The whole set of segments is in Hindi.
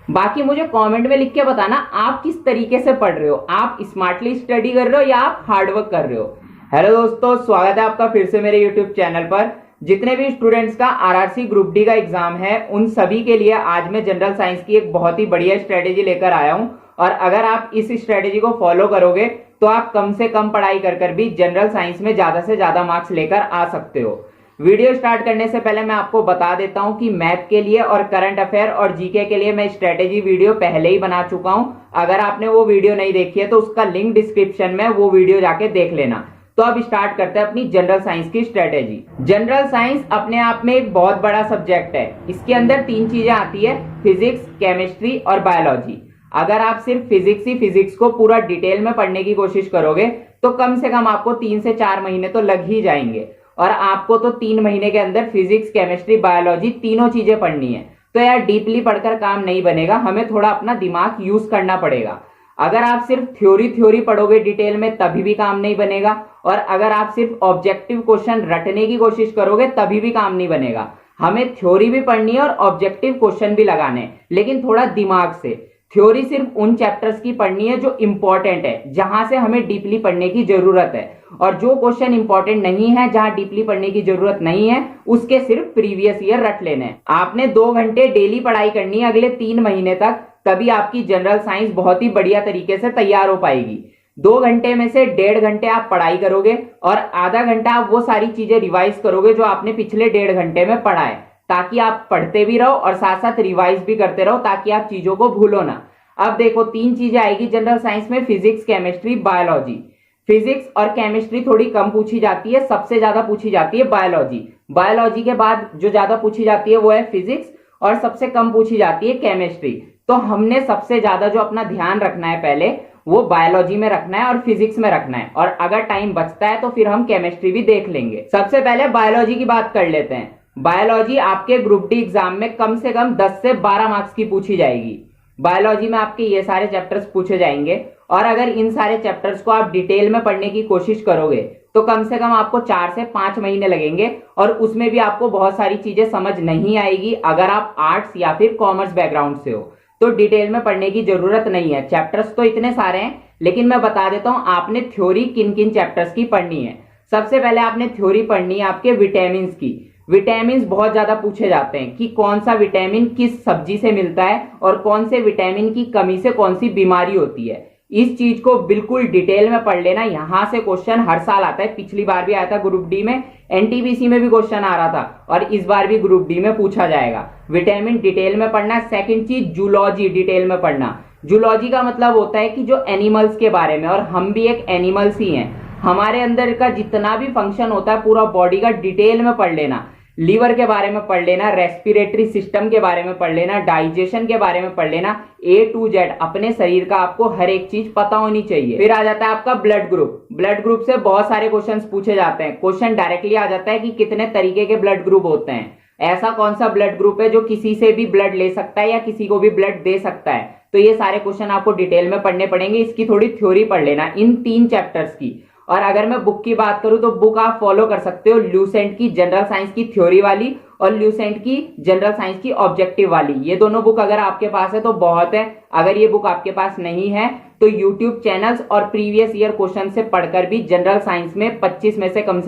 बाकी मुझे कमेंट में लिख के बताना आप किस तरीके से पढ़ रहे हो, आप स्मार्टली स्टडी कर रहे हो या आप हार्डवर्क कर रहे हो। हेलो दोस्तों, स्वागत है आपका फिर से मेरे यूट्यूब चैनल पर। जितने भी स्टूडेंट्स का आरआरसी ग्रुप डी का एग्जाम है उन सभी के लिए आज मैं जनरल साइंस की एक बहुत ही बढ़िया स्ट्रेटेजी लेकर आया हूं। और अगर आप इस स्ट्रेटेजी को फॉलो करोगे तो आप कम से कम पढ़ाई कर भी जनरल साइंस में ज्यादा से ज्यादा मार्क्स लेकर आ सकते हो। वीडियो स्टार्ट करने से पहले मैं आपको बता देता हूं कि मैथ के लिए और करंट अफेयर और जीके के लिए मैं स्ट्रेटेजी वीडियो पहले ही बना चुका हूं। अगर आपने वो वीडियो नहीं देखी है तो उसका लिंक डिस्क्रिप्शन में, वो वीडियो जाके देख लेना। तो अब स्टार्ट करते हैं अपनी जनरल साइंस की स्ट्रेटेजी। जनरल साइंस अपने आप में एक बहुत बड़ा सब्जेक्ट है। इसके अंदर तीन चीजें आती है, फिजिक्स, केमिस्ट्री और बायोलॉजी। अगर आप सिर्फ फिजिक्स को पूरा डिटेल में पढ़ने की कोशिश करोगे तो कम से कम आपको 3 से 4 महीने तो लग ही जाएंगे। और आपको तो 3 महीने के अंदर फिजिक्स, केमिस्ट्री, बायोलॉजी तीनों चीजें पढ़नी है। तो यार डीपली पढ़कर काम नहीं बनेगा, हमें थोड़ा अपना दिमाग यूज करना पड़ेगा। अगर आप सिर्फ थ्योरी पढ़ोगे डिटेल में तभी भी काम नहीं बनेगा, और अगर आप सिर्फ ऑब्जेक्टिव क्वेश्चन रटने की कोशिश करोगे तभी भी काम नहीं बनेगा। हमें थ्योरी भी पढ़नी है और ऑब्जेक्टिव क्वेश्चन भी लगाने हैं, लेकिन थोड़ा दिमाग से। थ्योरी सिर्फ उन चैप्टर्स की पढ़नी है जो इंपॉर्टेंट है, जहां से हमें डीपली पढ़ने की जरूरत है। और जो क्वेश्चन इंपॉर्टेंट नहीं है, जहां डीपली पढ़ने की जरूरत नहीं है, उसके सिर्फ प्रीवियस ईयर रट लेने हैं। आपने 2 घंटे डेली पढ़ाई करनी है अगले 3 महीने तक, तभी आपकी जनरल साइंस बहुत ही बढ़िया तरीके से तैयार हो पाएगी। 2 घंटे में से 1.5 घंटे आप पढ़ाई करोगे और आधा घंटा आप वो सारी चीजें रिवाइज करोगे जो आपने पिछले 1.5 घंटे में पढ़ा है, ताकि आप पढ़ते भी रहो और साथ साथ रिवाइज भी करते रहो, ताकि आप चीजों को भूलो ना। अब देखो 3 चीजें आएगी जनरल साइंस में, फिजिक्स, केमिस्ट्री, बायोलॉजी। फिजिक्स और केमिस्ट्री थोड़ी कम पूछी जाती है, सबसे ज्यादा पूछी जाती है बायोलॉजी। बायोलॉजी के बाद जो ज्यादा पूछी जाती है वो है फिजिक्स, और सबसे कम पूछी जाती है केमिस्ट्री। तो हमने सबसे ज्यादा जो अपना ध्यान रखना है पहले, वो बायोलॉजी में रखना है और फिजिक्स में रखना है, और अगर टाइम बचता है तो फिर हम केमिस्ट्री भी देख लेंगे। सबसे पहले बायोलॉजी की बात कर लेते हैं। बायोलॉजी आपके ग्रुप डी एग्जाम में कम से कम 10 से 12 मार्क्स की पूछी जाएगी। बायोलॉजी में आपके ये सारे चैप्टर्स पूछे जाएंगे, और अगर इन सारे चैप्टर्स को आप डिटेल में पढ़ने की कोशिश करोगे तो कम से कम आपको 4 से 5 महीने लगेंगे, और उसमें भी आपको बहुत सारी चीजें समझ नहीं आएगी अगर आप आर्ट्स या फिर कॉमर्स बैकग्राउंड से हो। तो डिटेल में पढ़ने की जरूरत नहीं है। चैप्टर्स तो इतने सारे हैं, लेकिन मैं बता देता हूं आपने थ्योरी किन किन चैप्टर्स की पढ़नी है। सबसे पहले आपने थ्योरी पढ़नी है आपके विटामिन्स की। विटामिन्स बहुत ज्यादा पूछे जाते हैं कि कौन सा विटामिन किस सब्जी से मिलता है और कौन से विटामिन की कमी से कौन सी बीमारी होती है। इस चीज को बिल्कुल डिटेल में पढ़ लेना। यहां से क्वेश्चन हर साल आता है, पिछली बार भी आया था ग्रुप डी में, एनटीपीसी में भी क्वेश्चन आ रहा था, और इस बार भी ग्रुप डी में पूछा जाएगा। विटामिन डिटेल में पढ़ना। सेकंड चीज जूलॉजी डिटेल में पढ़ना। जूलॉजी का मतलब होता है कि जो एनिमल्स के बारे में, और हम भी एक एनिमल्स ही हैं, हमारे अंदर का जितना भी फंक्शन होता है पूरा बॉडी का डिटेल में पढ़ लेना। लीवर के बारे में पढ़ लेना, रेस्पिरेटरी सिस्टम के बारे में पढ़ लेना, डाइजेशन के बारे में पढ़ लेना। A to Z अपने शरीर का आपको हर एक चीज पता होनी चाहिए। फिर आ जाता है आपका ब्लड ग्रुप। ब्लड ग्रुप से बहुत सारे क्वेश्चंस पूछे जाते हैं। क्वेश्चन डायरेक्टली आ जाता है कि कितने तरीके के ब्लड ग्रुप होते हैं, ऐसा कौन सा ब्लड ग्रुप है जो किसी से भी ब्लड ले सकता है या किसी को भी ब्लड दे सकता है। तो ये सारे क्वेश्चन आपको डिटेल में पढ़ने पड़ेंगे। इसकी थोड़ी थ्योरी पढ़ लेना इन 3 चैप्टर्स की। और अगर मैं बुक की बात करूं तो बुक आप फॉलो कर सकते हो ल्यूसेंट की जनरल साइंस की थ्योरी वाली और ल्यूसेंट की जनरल साइंस की ऑब्जेक्टिव वाली। ये दोनों बुक अगर आपके पास है तो बहुत है। अगर ये बुक आपके पास नहीं है तो यूट्यूब चैनल्स और प्रीवियस ईयर क्वेश्चन से पढ़कर भी जनरल साइंस में 25 में से कम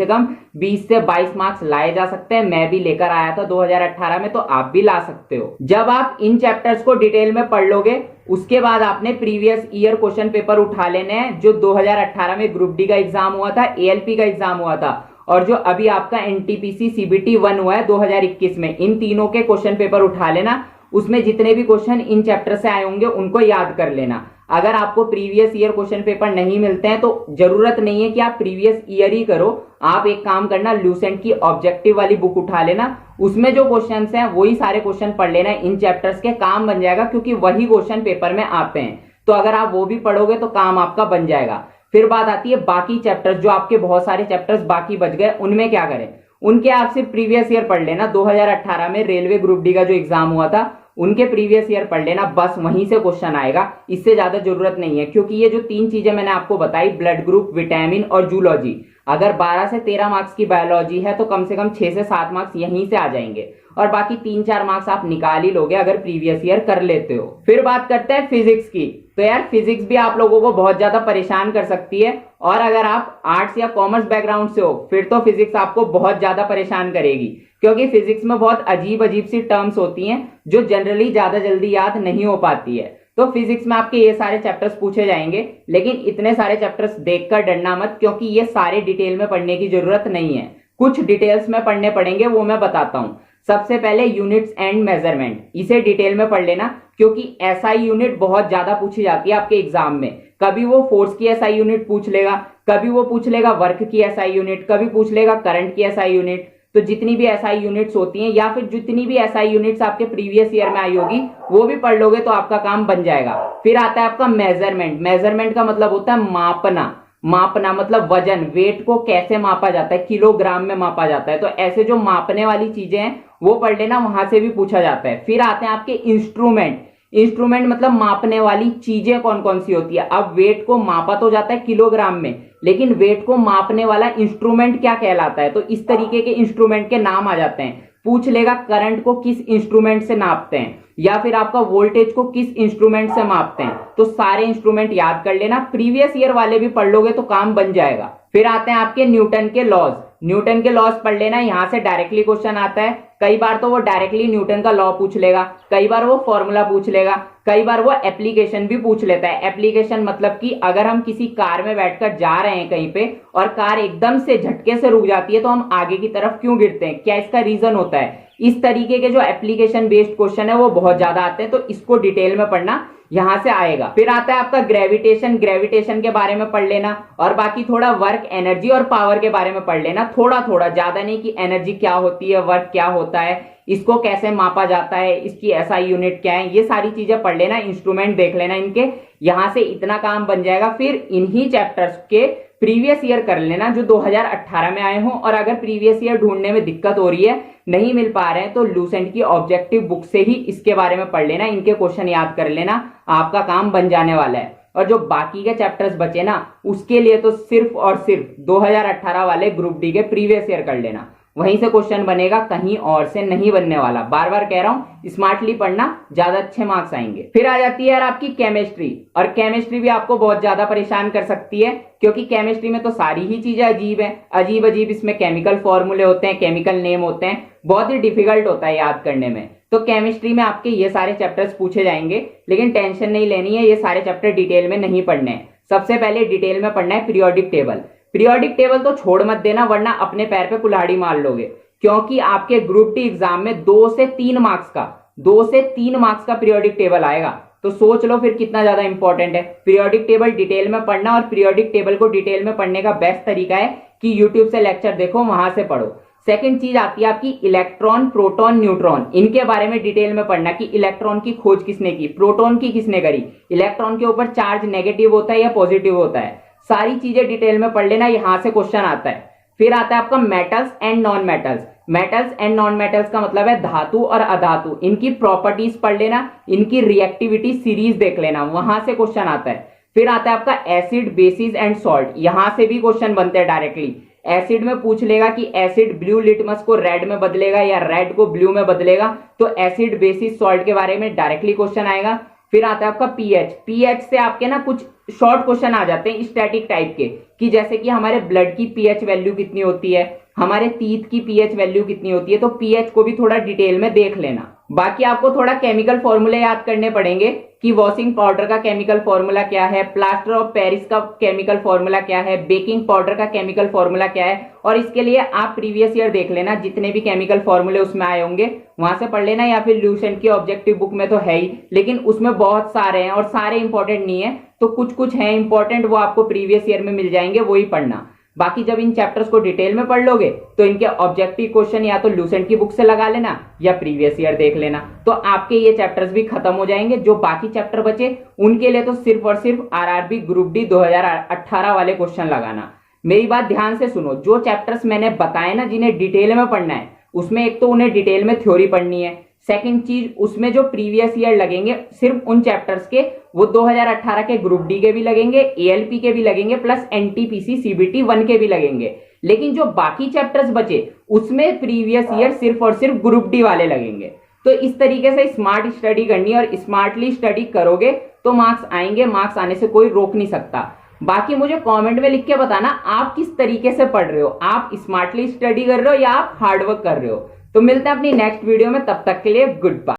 20 से 22 मार्क्स लाए जा सकते हैं। मैं भी लेकर आया था 2018 में, तो आप भी ला सकते हो। जब आप इन चैप्टर्स को डिटेल में पढ़ लोगे, उसके बाद आपने प्रीवियस ईयर क्वेश्चन पेपर उठा लेने हैं। जो 2018 में ग्रुप डी का एग्जाम हुआ था, एएलपी का एग्जाम हुआ था, और जो अभी आपका एनटीपीसी सीबीटी 1 हुआ है 2021 में, इन तीनों के क्वेश्चन पेपर उठा लेना। उसमें जितने भी क्वेश्चन इन चैप्टर से आए होंगे उनको याद कर लेना। अगर आपको प्रीवियस ईयर क्वेश्चन पेपर नहीं मिलते हैं तो जरूरत नहीं है कि आप प्रीवियस ईयर ही करो। आप एक काम करना, ल्यूसेंट की ऑब्जेक्टिव वाली बुक उठा लेना। उसमें जो क्वेश्चंस हैं वही सारे क्वेश्चन पढ़ लेना। इन चैप्टर्स के काम बन जाएगा, क्योंकि वही क्वेश्चन पेपर में आते हैं। तो अगर आप वो भी पढ़ोगे तो काम आपका बन जाएगा। फिर बात आती है बाकी चैप्टर्स, जो आपके बहुत सारे चैप्टर्स बाकी बच गए, उनमें क्या करें। उनके आप सिर्फ प्रीवियस ईयर पढ़ लेना। 2018 में रेलवे ग्रुप डी का जो एग्जाम हुआ था उनके प्रीवियस ईयर पढ़ लेना, बस वहीं से क्वेश्चन आएगा। इससे ज्यादा जरूरत नहीं है, क्योंकि ये जो 3 चीजें मैंने आपको बताई, ब्लड ग्रुप, विटामिन और जूलॉजी, अगर 12 से 13 मार्क्स की बायोलॉजी है तो कम से कम 6 से 7 मार्क्स यहीं से आ जाएंगे और बाकी 3-4 मार्क्स आप निकाल ही लोगे अगर प्रीवियस ईयर कर लेते हो। फिर बात करते हैं फिजिक्स की। तो यार फिजिक्स भी आप लोगों को बहुत ज्यादा परेशान कर सकती है और अगर आप आर्ट्स या कॉमर्स बैकग्राउंड से हो फिर तो फिजिक्स आपको बहुत ज्यादा परेशान करेगी, क्योंकि फिजिक्स में बहुत अजीब अजीब सी टर्म्स होती हैं जो जनरली ज्यादा जल्दी याद नहीं हो पाती है। तो फिजिक्स में आपके ये सारे चैप्टर्स पूछे जाएंगे, लेकिन इतने सारे चैप्टर्स देखकर डरना मत, क्योंकि ये सारे डिटेल में पढ़ने की जरूरत नहीं है। कुछ डिटेल्स में पढ़ने पड़ेंगे, वो मैं बताता हूं। सबसे पहले यूनिट्स एंड मेजरमेंट, इसे डिटेल में पढ़ लेना, क्योंकि एसआई यूनिट बहुत ज्यादा पूछी जाती है आपके एग्जाम में। कभी वो फोर्स की एसआई यूनिट पूछ लेगा, कभी वो पूछ लेगा वर्क की एसआई यूनिट, कभी पूछ लेगा करंट की एसआई यूनिट। तो जितनी भी एसआई यूनिट्स होती हैं या फिर जितनी भी एसआई यूनिट्स आपके प्रीवियस ईयर में आई होगी वो भी पढ़ लोगे तो आपका काम बन जाएगा। फिर आता है आपका मेजरमेंट। मेजरमेंट का मतलब होता है मापना। मापना मतलब वजन, वेट को कैसे मापा जाता है, किलोग्राम में मापा जाता है। तो ऐसे जो मापने वाली चीजें हैं वो पढ़ लेना, वहां से भी पूछा जाता है। फिर आते हैं आपके इंस्ट्रूमेंट। इंस्ट्रूमेंट मतलब मापने वाली चीजें कौन कौन सी होती है। अब वेट को मापा तो जाता है किलोग्राम में, लेकिन वेट को मापने वाला इंस्ट्रूमेंट क्या कहलाता है, तो इस तरीके के इंस्ट्रूमेंट के नाम आ जाते हैं। पूछ लेगा करंट को किस इंस्ट्रूमेंट से नापते हैं, या फिर आपका वोल्टेज को किस इंस्ट्रूमेंट से मापते हैं। तो सारे इंस्ट्रूमेंट याद कर लेना, प्रीवियस ईयर वाले भी पढ़ लोगे तो काम बन जाएगा। फिर आते हैं आपके न्यूटन के लॉज। न्यूटन के लॉज पढ़ लेना, यहां से डायरेक्टली क्वेश्चन आता है। कई बार तो वो डायरेक्टली न्यूटन का लॉ पूछ लेगा, कई बार वो फॉर्मूला पूछ लेगा, कई बार वो एप्लीकेशन भी पूछ लेता है। एप्लीकेशन मतलब कि अगर हम किसी कार में बैठकर जा रहे हैं कहीं पे और कार एकदम से झटके से रुक जाती है तो हम आगे की तरफ क्यों गिरते हैं, क्या इसका रीजन होता है। इस तरीके के जो एप्लीकेशन बेस्ड क्वेश्चन है वो बहुत ज्यादा आते हैं, तो इसको डिटेल में पढ़ना, यहां से आएगा। फिर आता है आपका ग्रेविटेशन। ग्रेविटेशन के बारे में पढ़ लेना और बाकी थोड़ा वर्क, एनर्जी और पावर के बारे में पढ़ लेना, थोड़ा थोड़ा, ज्यादा नहीं कि एनर्जी क्या होती है, वर्क क्या होता है, इसको कैसे मापा जाता है, इसकी एसआई यूनिट क्या है, ये सारी चीजें पढ़ लेना। इंस्ट्रूमेंट देख लेना इनके, यहां से इतना काम बन जाएगा। फिर इन्हीं चैप्टर्स के प्रीवियस ईयर कर लेना जो 2018 में आए हों, और अगर प्रीवियस ईयर ढूंढने में दिक्कत हो रही है, नहीं मिल पा रहे हैं, तो लूसेंट की ऑब्जेक्टिव बुक से ही इसके बारे में पढ़ लेना, इनके क्वेश्चन याद कर लेना, आपका काम बन जाने वाला है। और जो बाकी के चैप्टर्स बचे ना, उसके लिए तो सिर्फ और सिर्फ 2018 वाले ग्रुप डी के प्रीवियस ईयर कर लेना, वहीं से क्वेश्चन बनेगा, कहीं और से नहीं बनने वाला। बार बार कह रहा हूं, स्मार्टली पढ़ना, ज्यादा अच्छे मार्क्स आएंगे। फिर आ जाती है यार आपकी केमिस्ट्री, और केमिस्ट्री भी आपको बहुत ज्यादा परेशान कर सकती है, क्योंकि केमिस्ट्री में तो सारी ही चीजें अजीब है, अजीब अजीब इसमें केमिकल फॉर्मूले होते हैं, केमिकल नेम होते हैं, बहुत ही डिफिकल्ट होता है याद करने में। तो केमिस्ट्री में आपके ये सारे चैप्टर्स पूछे जाएंगे, लेकिन टेंशन नहीं लेनी है, ये सारे चैप्टर डिटेल में नहीं पढ़ने हैं। सबसे पहले डिटेल में पढ़ना है पीरियोडिक टेबल। पीरियोडिक टेबल तो छोड़ मत देना, वरना अपने पैर पे कुल्हाड़ी मार लोगे, क्योंकि आपके ग्रुप डी एग्जाम में 2 से 3 मार्क्स का पीरियोडिक टेबल आएगा। तो सोच लो फिर कितना ज्यादा इंपॉर्टेंट है पीरियोडिक टेबल डिटेल में पढ़ना। और पीरियोडिक टेबल को डिटेल में पढ़ने का बेस्ट तरीका है कि यूट्यूब से लेक्चर देखो, वहां से पढ़ो। सेकंड चीज आती है आपकी इलेक्ट्रॉन, प्रोटॉन, न्यूट्रॉन। इनके बारे में डिटेल में पढ़ना कि इलेक्ट्रॉन की खोज किसने की, प्रोटॉन की किसने करी, इलेक्ट्रॉन के ऊपर चार्ज नेगेटिव होता है या पॉजिटिव होता है, सारी चीजें डिटेल में पढ़ लेना, यहां से क्वेश्चन आता है। फिर आता है आपका metals and non metals. Metals and non metals का मतलब है धातु और अधातु, इनकी प्रॉपर्टीज पढ़ लेना, इनकी रिएक्टिविटी सीरीज देख लेना, वहां से क्वेश्चन आता है। फिर आता है आपका एसिड, बेसिस एंड सॉल्ट, यहां से भी क्वेश्चन बनते हैं डायरेक्टली। एसिड में पूछ लेगा कि एसिड ब्लू लिटमस को रेड में बदलेगा या रेड को ब्लू में बदलेगा, तो एसिड, बेसिस, सॉल्ट के बारे में डायरेक्टली क्वेश्चन आएगा। फिर आता है आपका पीएच। पीएच से आपके ना कुछ शॉर्ट क्वेश्चन आ जाते हैं स्टैटिक टाइप के, कि जैसे कि हमारे ब्लड की पीएच वैल्यू कितनी होती है, हमारे टीथ की पीएच वैल्यू कितनी होती है, तो पीएच को भी थोड़ा डिटेल में देख लेना। बाकी आपको थोड़ा केमिकल फॉर्मूले याद करने पड़ेंगे कि वॉशिंग पाउडर का केमिकल फॉर्मूला क्या है, प्लास्टर ऑफ पेरिस का केमिकल फॉर्मूला क्या है, बेकिंग पाउडर का केमिकल फॉर्मूला क्या है। और इसके लिए आप प्रीवियस ईयर देख लेना, जितने भी केमिकल फॉर्मूले उसमें आए होंगे वहां से पढ़ लेना, या फिर लूसेंट की ऑब्जेक्टिव बुक में तो है ही, लेकिन उसमें बहुत सारे हैं और सारे इंपॉर्टेंट नहीं है, तो कुछ कुछ है इंपॉर्टेंट, वो आपको प्रीवियस ईयर में मिल जाएंगे, वही पढ़ना। बाकी जब इन चैप्टर्स को डिटेल में पढ़ लोगे तो इनके ऑब्जेक्टिव क्वेश्चन या तो लूसेंट की बुक से लगा लेना या प्रीवियस ईयर देख लेना, तो आपके ये चैप्टर्स भी खत्म हो जाएंगे। जो बाकी चैप्टर बचे उनके लिए तो सिर्फ और सिर्फ आरआरबी ग्रुप डी 2018 वाले क्वेश्चन लगाना। मेरी बात ध्यान से सुनो, जो चैप्टर्स मैंने बताए ना जिन्हें डिटेल में पढ़ना है, उसमें एक तो उन्हें डिटेल में थ्योरी पढ़नी है, सेकंड चीज, उसमें जो प्रीवियस ईयर लगेंगे सिर्फ उन चैप्टर्स के, वो 2018 के ग्रुप डी के भी लगेंगे, एएलपी के भी लगेंगे, प्लस एनटीपीसी सीबीटी 1 के भी लगेंगे। लेकिन जो बाकी चैप्टर्स बचे उसमें प्रीवियस ईयर सिर्फ और सिर्फ ग्रुप डी वाले लगेंगे। तो इस तरीके से स्मार्ट स्टडी करनी है और स्मार्टली स्टडी करोगे तो मार्क्स आएंगे, मार्क्स आने से कोई रोक नहीं सकता। बाकी मुझे कमेंट में लिख के बताना आप किस तरीके से पढ़ रहे हो, आप स्मार्टली स्टडी कर रहे हो या आप हार्डवर्क कर रहे हो। तो मिलते हैं अपनी नेक्स्ट वीडियो में, तब तक के लिए गुड बाय।